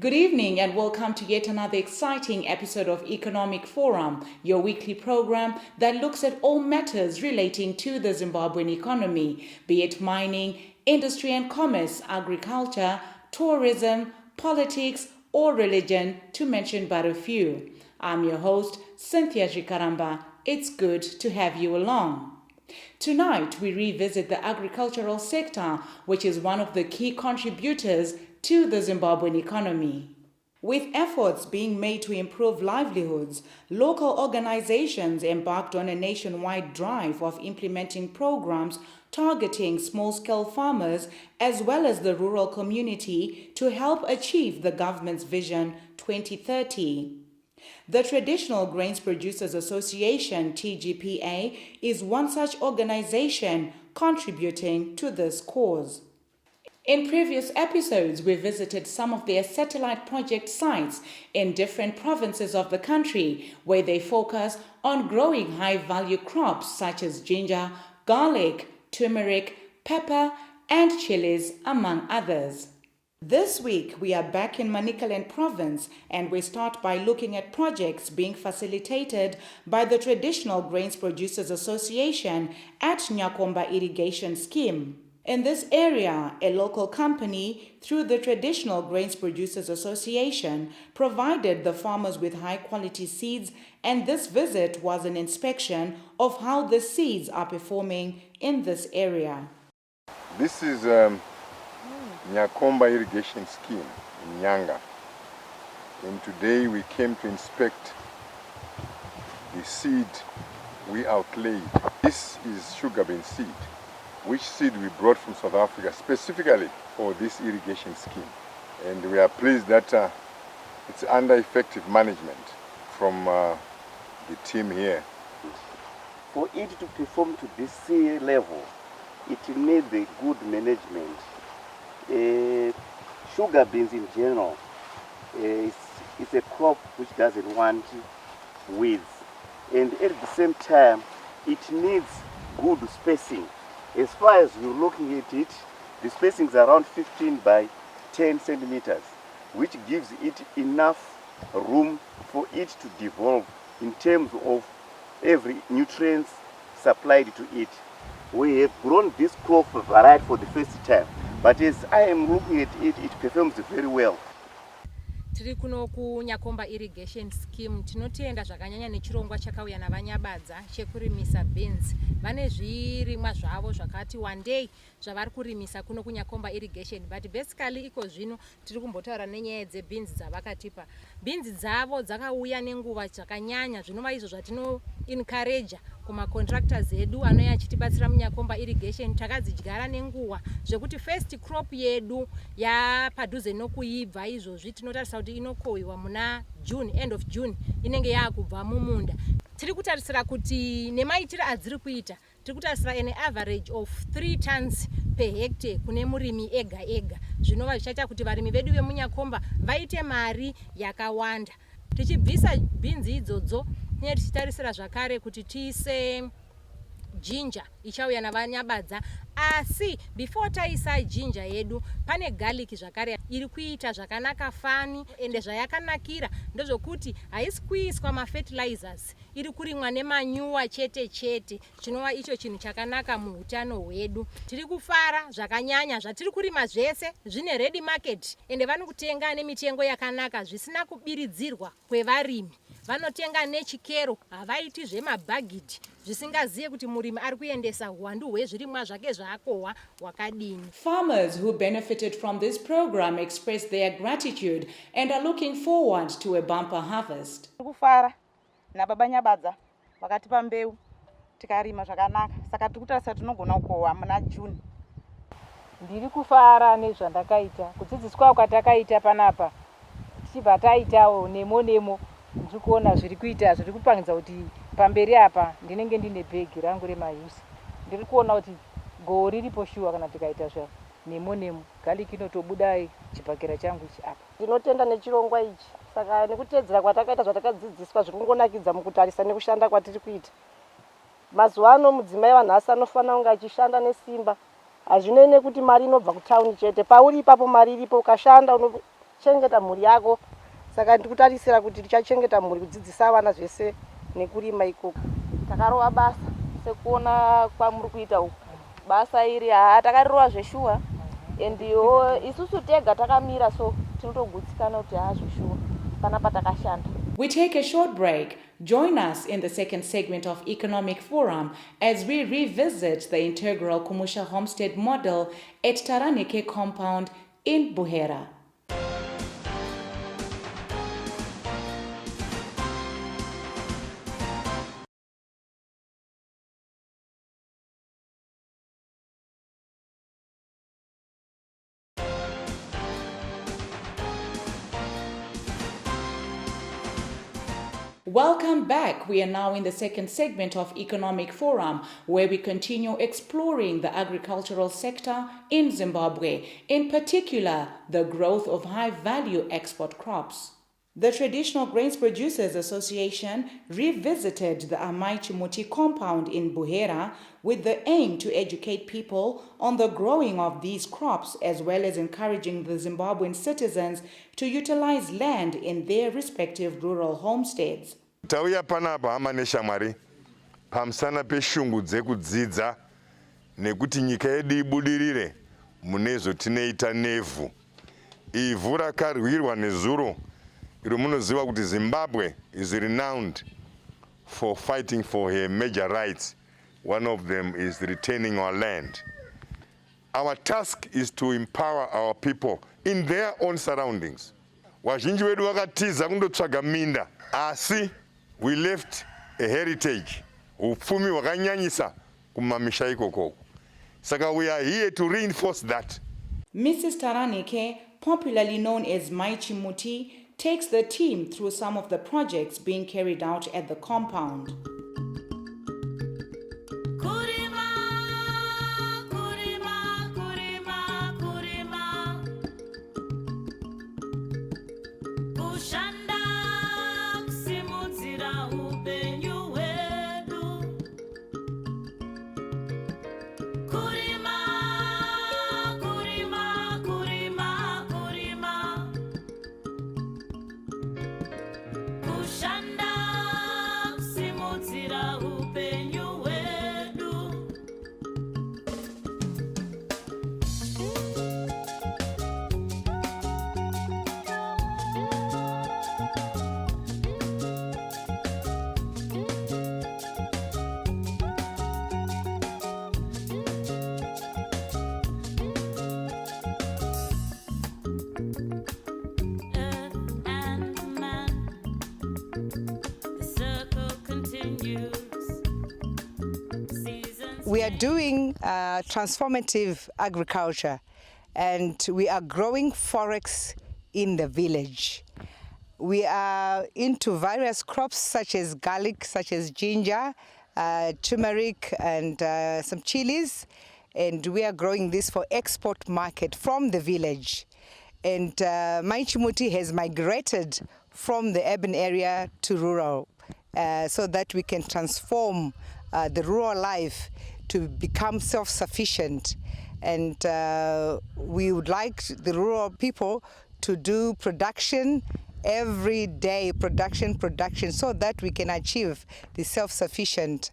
Good evening and welcome to yet another exciting episode of Economic Forum, your weekly program that looks at all matters relating to the Zimbabwean economy, be it mining, industry and commerce, agriculture, tourism, politics, or religion, to mention but a few. I'm your host, Cynthia Jikaramba. It's good to have you along. Tonight, we revisit the agricultural sector, which is one of the key contributors to the Zimbabwean economy. With efforts being made to improve livelihoods, local organizations embarked on a nationwide drive of implementing programs targeting small-scale farmers as well as the rural community to help achieve the government's Vision 2030. The Traditional Grains Producers Association, TGPA, is one such organization contributing to this cause. In previous episodes, we visited some of their satellite project sites in different provinces of the country where they focus on growing high-value crops such as ginger, garlic, turmeric, pepper, and chilies, among others. This week, we are back in Manicaland province and we start by looking at projects being facilitated by the Traditional Grains Producers Association at NYAKOMBA irrigation scheme. In this area, a local company, through the Traditional Grains Producers Association, provided the farmers with high-quality seeds, and this visit was an inspection of how the seeds are performing in this area. This is NYAKOMBA irrigation scheme in Nyanga, and today we came to inspect the seed we outlaid. This is sugar bean seed, which seed we brought from South Africa specifically for this irrigation scheme. And we are pleased that it's under effective management from the team here. For it to perform to this sea level, it needs a good management. Sugar beans in general, it's a crop which doesn't want weeds. And at the same time, it needs good spacing. As far as you're looking at it, the spacing is around 15 by 10 centimeters, which gives it enough room for it to develop in terms of every nutrient supplied to it. We have grown this crop variety for the first time, but as I am looking at it, it performs very well. Tiri kuno ku NYAKOMBA irrigation scheme tinotenda zvakanyanya nechirongwa chakauya navanyabadza chekurimisa beans. Vane zvirimwa zvavo zvakati one day zvavari kurimisa kuno ku NYAKOMBA irrigation, but basically iko zvino tiri kumbotaura nenyaya dzebeans dzavakatipa. Beans dzavo dzakauya nenguva dzakanyanya, zvinova izvo zvatino encourage kuma contractors edu anouya achitibatsira muNYAKOMBA irrigation. Takadzidyara nenguva zvekuti first crop yedu yapadhuze nokuibva izvozvi tinotarisa kuti inokohwiwa muna June, end of June inenge yaakubva mumunda. Tiri kutarisira kuti nemaitiro adziri kuita tiri kutarisira an average of 3 tons per hectare kune murimi ega ega, zvinova zvichaita kuti varimi vedu vemuNYAKOMBA vaite mari yakawanda. Tichibvisa beans idzodzo tichitarisira zvakare kuti tiise ginger ichauya navanyabadza, asi before taisa ginger yedu pane garlic zvakare iri kuita zvakanaka fani, ende zvayakanakira ndezvokuti haisi kuiswa mafertilizers, iri kurimwa nemanyuwa chete chete, chinova icho chinhu chakanaka muutano hwedu. Tiri kufara zvakanyanya zvatiri kurima zvese zvine ready market, ende vanokutenga nemitengo yakanaka zvisina kubiridzirwa kwevarimi. Vanotenga nechikero, havaiti zvemabhagidhi zvisingaziye kuti murimi ari kuendesa uwandu hwezvirimwa zvake zvaakohwa hwakadini. Farmers who benefited from this program expressed their gratitude and are looking forward to a bumper harvest. Kufara nababa nyabadza vakatipa mbeu tikarima zvakanaka, saka tikutarisira tinogona kukohwa muna June. Ndiri kufara nezvandakaita, kudzidziswa kwatakaita panapa tichibva taitawo nemo ndiri kuona zviri kuita zviri kupangidza kuti pamberi apa ndinenge ndine bhegi rangu remayusi. Ndiri kuona kuti goo riripo shuwa kana tikaita nemo garlic inotobuda chibhakera changu ichi apa. Ndinotenda nechirongwa ichi, saka nekutedzera kwatakaita zvatakadzidziswa zviri kungonakidza mukutarisa nekushanda kwatiri kuita. Mazuva ano mudzimai wanhasi anofanira kunge achishanda nesimba. Hazvinei nekuti mari inobva kutauni chete, pauri ipapo mari iripo, ukashanda chengeta mhuri yako. Saka ndikutarisira kuti tichachengeta mhuri kudzidzisa vana zvese nekurima ikoko. Takarova basa sekuona kwamuri kuita uku. Basa iri takarova zveshuwa endiwo isusu tega takamira so tinotogutsikana kuti zveshuwa panapa takashanda. We take a short break. Join us in the second segment of Economic Forum as we revisit the integral Kumusha homestead model at Taranike compound in BUHERA. Welcome back. We are now in the second segment of Economic Forum, where we continue exploring the agricultural sector in Zimbabwe, in particular, the growth of high-value export crops. The Traditional Grains Producers Association revisited the Amaichimuti compound in BUHERA with the aim to educate people on the growing of these crops, as well as encouraging the Zimbabwean citizens to utilize land in their respective rural homesteads. Tauya panapa amanesha mwari pamsana peshungu dzekudzidza nekuti nyika yedu ibudirire munezo tinoita nevhu. Ivhu rakarwirwa nezuro iro munoziva kuti Zimbabwe is renowned for fighting for her major rights. One of them is retaining our land. Our task is to empower our people in their own surroundings. Wazhinji wedu wakatiza kundotsvaga minda, asi we left a heritage, upfumi wakanyanyisa kumamisha ikoko. Saka we are here to reinforce that. Mrs. Taranike, popularly known as Maichimuti, takes the team through some of the projects being carried out at the compound. We are doing transformative agriculture, and we are growing forex in the village. We are into various crops such as garlic, such as ginger, turmeric, and some chilies, and we are growing this for export market from the village. And Maichimuti has migrated from the urban area to rural so that we can transform the rural life to become self-sufficient. And we would like the rural people to do production every day, production, so that we can achieve the self-sufficient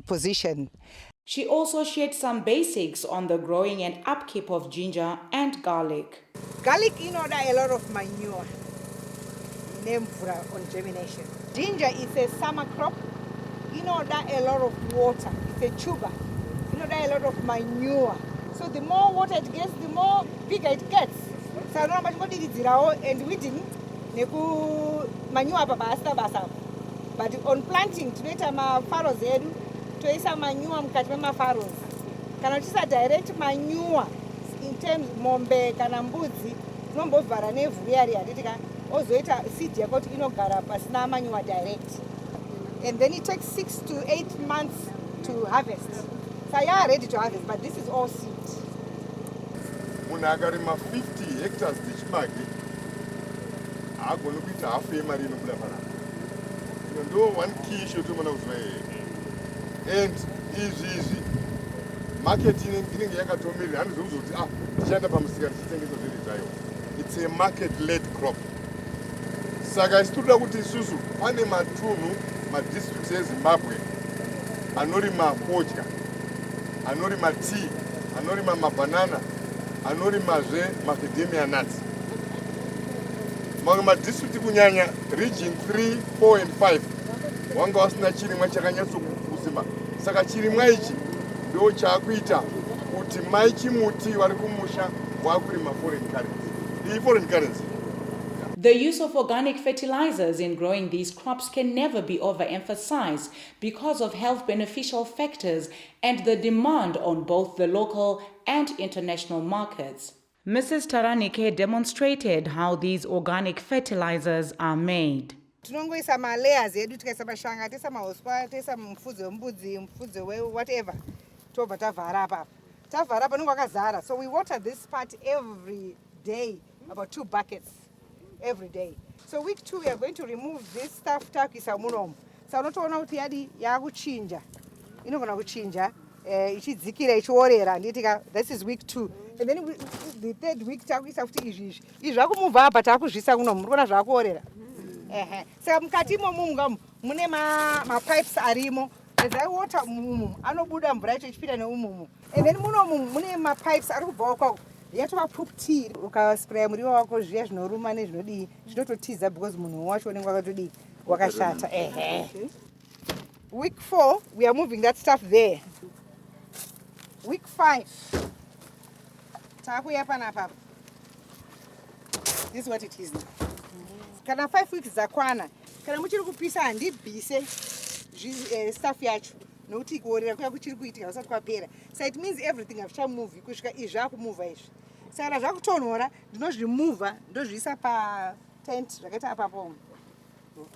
position. She also shared some basics on the growing and upkeep of ginger and garlic. Garlic order a lot of manure, on germination. Ginger is a summer crop, order a lot of water. It's a tuber, order a lot of manure. So the more water it gets, the more bigger it gets. So no much what it is and we didn't manure basa. But on planting, to ma farrows to isa manure mkati ma farrows. Kana chisa direct manure in terms mombe kana mbuzi nombo vara nevhu yari yaditika ozoita seed yakoti inogara pasina manure direct. And then it takes 6 to 8 months to harvest. So you are ready to harvest, but this is all seed. Munagarima 50 hectares dichmagi. Agonu bita half a marino blabara. You know one key issue to manage. And easy. Marketing in Yakatomil and Zuzu, it's it's a market-led crop. Saka isitoda kuti isusu pane matunhu madistricts eZimbabwe anorima fodya, anorima tea, anorima mabanana, anorimazve macadamia nuts. Mamwe madistrict kunyanya region 3, 4 and 5 wanga wasina chirimwa chakanyatsokusimba. Saka chirimwa ichi ndo chakuita kuti mai chimuti vari kumusha vakurima foreign currency. The foreign currency. The use of organic fertilizers in growing these crops can never be overemphasized because of health beneficial factors and the demand on both the local and international markets. Mrs. Taranike demonstrated how these organic fertilizers are made. Tinongoisa ma-layers edu tikaisa mashanga toisa mahuswa toisa mufudzi wembudzi mufudzi whatever tobva tavhara apa nonge wakazara. So we water this part every day, about 2 buckets every day. So week 2 we are going to remove this stuff takuisa munomu. Saka unotoona kuti yadi yakuchinja, inogona kuchinja ichidzikira ichiorera nditika. This is week 2 and then the 3rd week takuisa futi izvi zvakumuvha apa takuzvisa kunomu. Murikuona zvakuorera. Saka mukati imomo mune mapipes arimo. As I water mumu anobuda mvura yacho ichipinda neumumu. And then munomu mune mapipes ari kubva kwako. Yatova poop tea ukaspray muriwo wako zviya zvinoruma nezvinodii zvinototiza because munhu wacho unenge wakatodii wakashata. Week 4 we are moving that stuff there. Week 5 takuya panapa. This is what it is now. Kana 5 weeks zakwana kana muchiri kupisa handibvise stuff yacho nokuti kuorera kuya kuchiri kuitika kusati kwapera. So it means everything hazvichamuvhi kusvika izvi zvakumuvha izvi. Saka zvakutonhora ndinozvimuvha ndozviisa patent zvakaita apapo.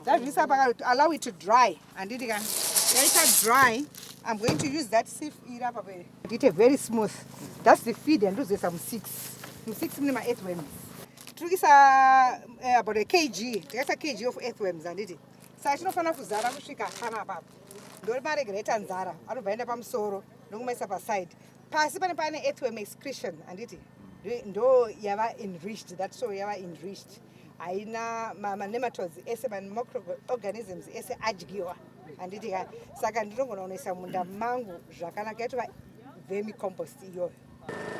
Ndazviisa pakati allow it to dry. Handiti ka yaita dry I'm going to use that sieve iri apa pere. It very smooth. That's the feed yandozoisa mu6. Mu6 mune ma-earthworms. Turikuisa about a kg. Tikaisa kg of earthworms handiti. Saka chinofanira kuzara kusvika panapa. Ndori maregulator nzara anobva enda pamusoro nokumaisa paside. Pasi pane earthworm excretion handiti. Ndo yava enriched, that soil yava enriched. Haina nematodes ese microorganisms ese adyiwa handiti ka. Saka ndinogona kunoisa munda mangu zvakanaka yatova vermicompost iyoyo.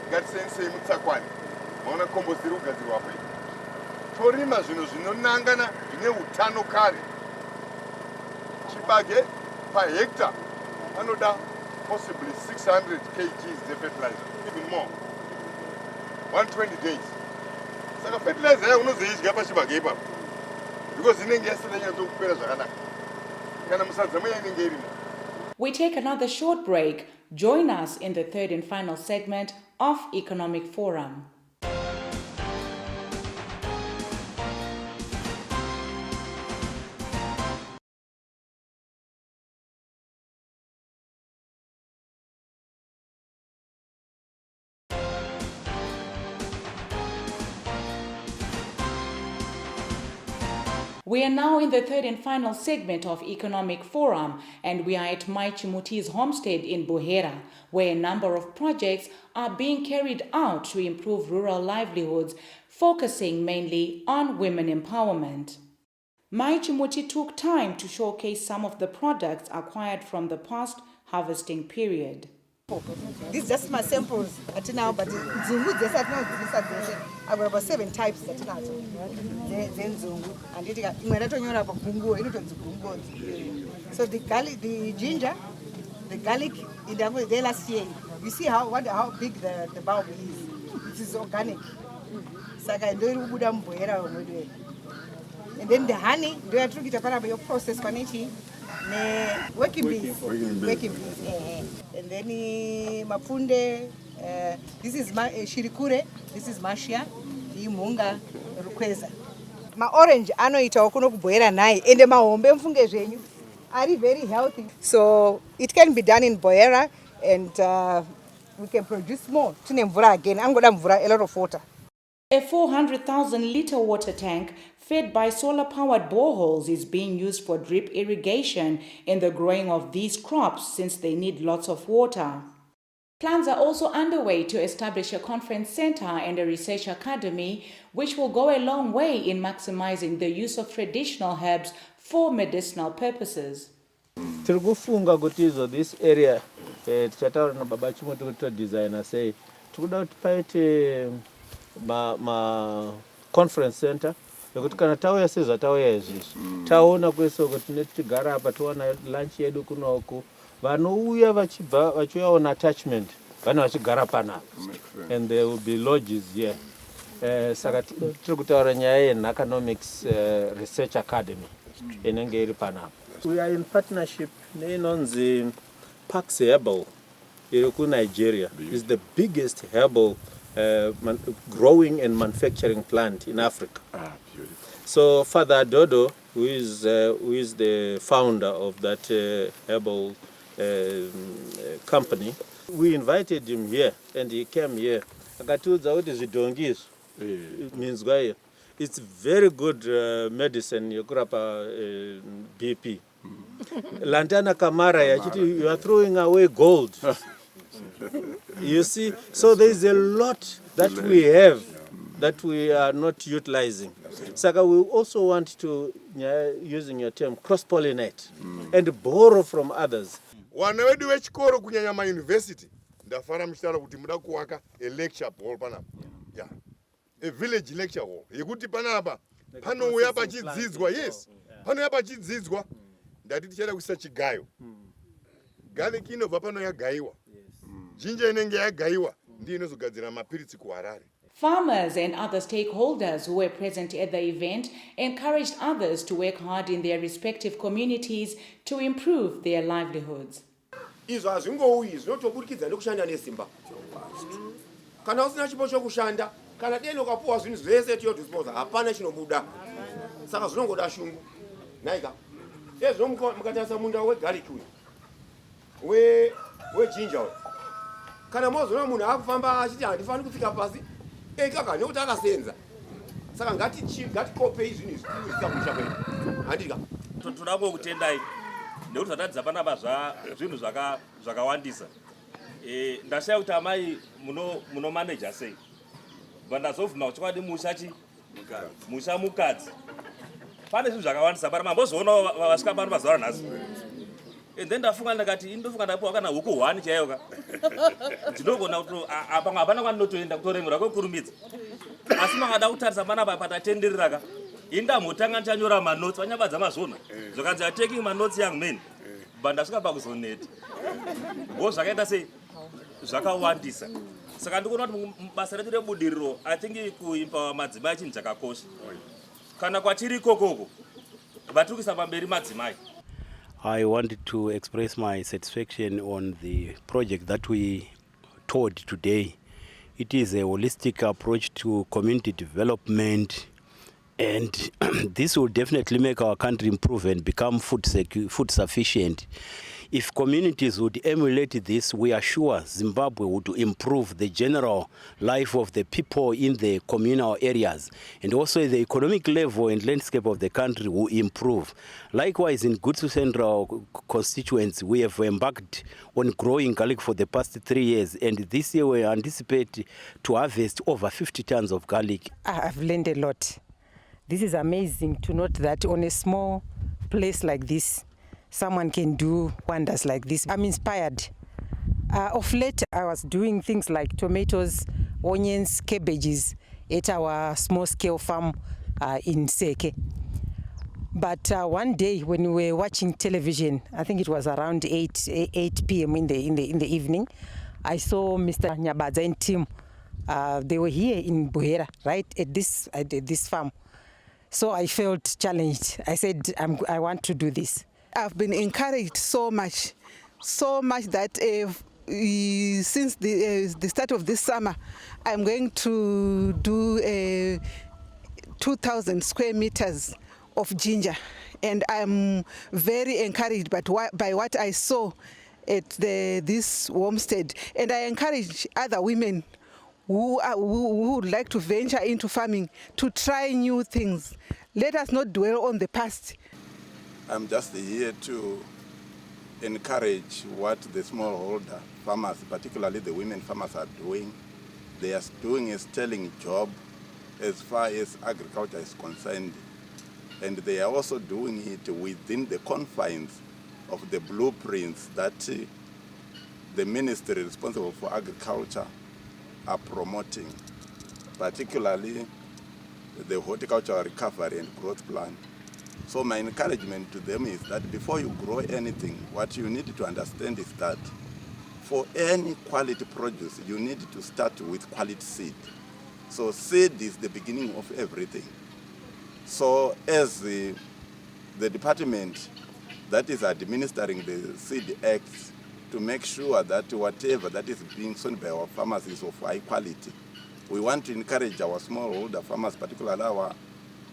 Ngatisenzei mutsakwani maona compost iri kugadzirwa apa. Torima zvinhu zvinonangana zvine utano kare. Chibage per hectare anoda possibly 600 kgs of fertilizer, even more. 120 days. Saka fertilizer yayo unozoidya pachibage ipapo because inenge yasina nyatokupera zvakanaka. Kana musadza muya inenge irimo. We take another short break. Join us in the 3rd and final segment of Economic Forum. We are now in the 3rd and final segment of Economic Forum, and we are at Mai Chimuti's homestead in BUHERA, where a number of projects are being carried out to improve rural livelihoods, focusing mainly on women empowerment. Mai Chimuti took time to showcase some of the products acquired from the past harvesting period. These just my samples now, but Zungu just I've got about 7 types that now. Then Zungu and so the garlic, the ginger, the garlic, the last year. You see how big the bulb is. It is organic. And then the honey, do I took it apart your process for working bees. And then mapunde, this is shirikure, this is mashia, munga rukweza. Ma orange anoita okuno kubwera naye ende mahombe mfunge zvenyu are very healthy. So it can be done in BUHERA and we can produce more. Tine mvura again, angoda mvura, a lot of water. A 400,000-litre water tank fed by solar-powered boreholes is being used for drip irrigation in the growing of these crops since they need lots of water. Plans are also underway to establish a conference center and a research academy, which will go a long way in maximizing the use of traditional herbs for medicinal purposes. Tiri kufunga kuti this area tichataura nababa chimwe to designer sei tikuda kuti paite ma conference center yekuti kana tauya sezvatauya izvizvi taona kwese kuti netigara apa towana lunch yedu kunoku vanouya vachiuya on attachment vane vachigara panapa and there will be lodges here. Saka tiri kutaura nyaya yeNAKOMBA Research Academy inenge iri panapa. We are in partnership neInonzi Pax Herbal iri kuNigeria. It's the biggest herbal growing and manufacturing plant in Africa. Beautiful. So Father Dodo, who is the founder of that herbal company, we invited him here and he came here. Akatiudza kuti zvidhongi izvi minzwa iyo. It's very good medicine yekurapa BP. Lantana Kamara yachiti you are throwing away gold. You see, so there is a lot that we have that we are not utilizing. Saka we also want to, using your term, cross-pollinate and borrow from others. Wana wedu wechikoro kunyanya ma university ndafara mshitara kuti muda kuwaka a lecture hall panapa. Yeah. A village lecture hall. Yekuti panapa pano uya pachidzidzwa, yes. Pano uya pachidzidzwa ndati tichada kuisa chigayo. Garlic inobva pano yagaiwa. Ginger inenge yagaiwa ndiyo inozogadzira mapiritsi kuHarare. Farmers and other stakeholders who were present at the event encouraged others to work hard in their respective communities to improve their livelihoods. Izvo hazvingouyi zvinotoburikidza nekushanda nesimba. Kana usina chipo chokushanda, kana deno kapuwa zvinhu zvese to your disposal, hapana chinobuda. Saka zvinongoda shungu. Naika. Ezvo mukatarisa munda wegarlic uyu. Weginger. Kana mozoona munhu akufamba achiti handifani kufika pasi, kaka nekuti akasenza. Saka ngatikope izvinhu izvi zvisakusha kwedu. Handika. Toda kutendai nekuti zvatadza panapa zvinhu zvakawandisa. Ndashaya kuti amai muno manager sei. Vandazovhuna kuchokwadi musha mukadzi. Pane zvinhu zvakawandisa panapa mambozoona vasvika pano mazuva anhasi. And then ndafunga ndakati indofunga ndapuwa kana huku 1 chaiyo ka. Ndinogona kuti apa hapana kwandinotoenda kutoremera kwekurumidza. Asi makada kutarisa panapa patatenderera ka. Indamutanga ndichanyora manotsi vanyabadza mazvona. Zvakanzi taking my notes young men. Bandasvika pakuzoneta. Bo zvakaita sei zvakawandisa. Saka ndikuona kuti basa redu rebudiriro I think kuimba madzimai chinhu chakakosha. Kana kwatiri kokoko vatukisa pamberi madzimai. I wanted to express my satisfaction on the project that we toured today. It is a holistic approach to community development, and this will definitely make our country improve and become food sufficient. If communities would emulate this, we are sure Zimbabwe would improve the general life of the people in the communal areas, and also the economic level and landscape of the country will improve. Likewise, in Gutsu Central constituency, we have embarked on growing garlic for the past 3 years, and this year we anticipate to harvest over 50 tons of garlic. I've learned a lot. This is amazing to note that on a small place like this, someone can do wonders like this. I'm inspired. Of late, I was doing things like tomatoes, onions, cabbages at our small-scale farm in Seke. But one day when we were watching television, I think it was around 8 p.m. in the evening, I saw Mr. Nyabadza and team. They were here in BUHERA, right at this farm. So I felt challenged. I said, I want to do this. I've been encouraged so much that since the start of this summer, I'm going to do 2,000 square meters of ginger, and I'm very encouraged by what I saw at this homestead, and I encourage other women who would like to venture into farming to try new things. Let us not dwell on the past. I'm just here to encourage what the smallholder farmers, particularly the women farmers, are doing. They are doing a sterling job as far as agriculture is concerned. And they are also doing it within the confines of the blueprints that the ministry responsible for agriculture are promoting, particularly the horticultural recovery and growth plan. So my encouragement to them is that before you grow anything, what you need to understand is that for any quality produce, you need to start with quality seed. So seed is the beginning of everything. So as the department that is administering the Seed Act, to make sure that whatever that is being sown by our farmers is of high quality. We want to encourage our smallholder farmers, particularly our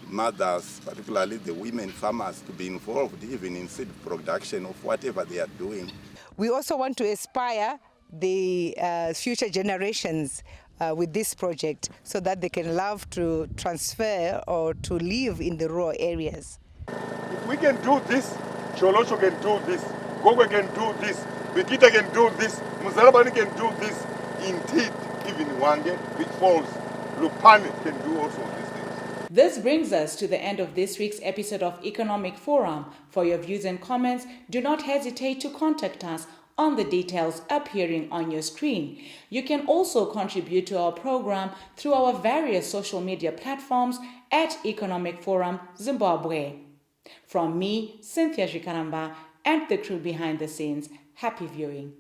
mothers, particularly the women farmers, to be involved even in seed production of whatever they are doing. We also want to inspire the future generations with this project so that they can love to transfer or to live in the rural areas. If we can do this, Cholosho can do this, Gogwe can do this, Bikita can do this, Muzalabani can do this, indeed, even Wange, which falls, Lupane can do also these things. This brings us to the end of this week's episode of Economic Forum. For your views and comments, do not hesitate to contact us on the details appearing on your screen. You can also contribute to our program through our various social media platforms at Economic Forum Zimbabwe. From me, Cynthia Jikaramba, and the crew behind the scenes, happy viewing.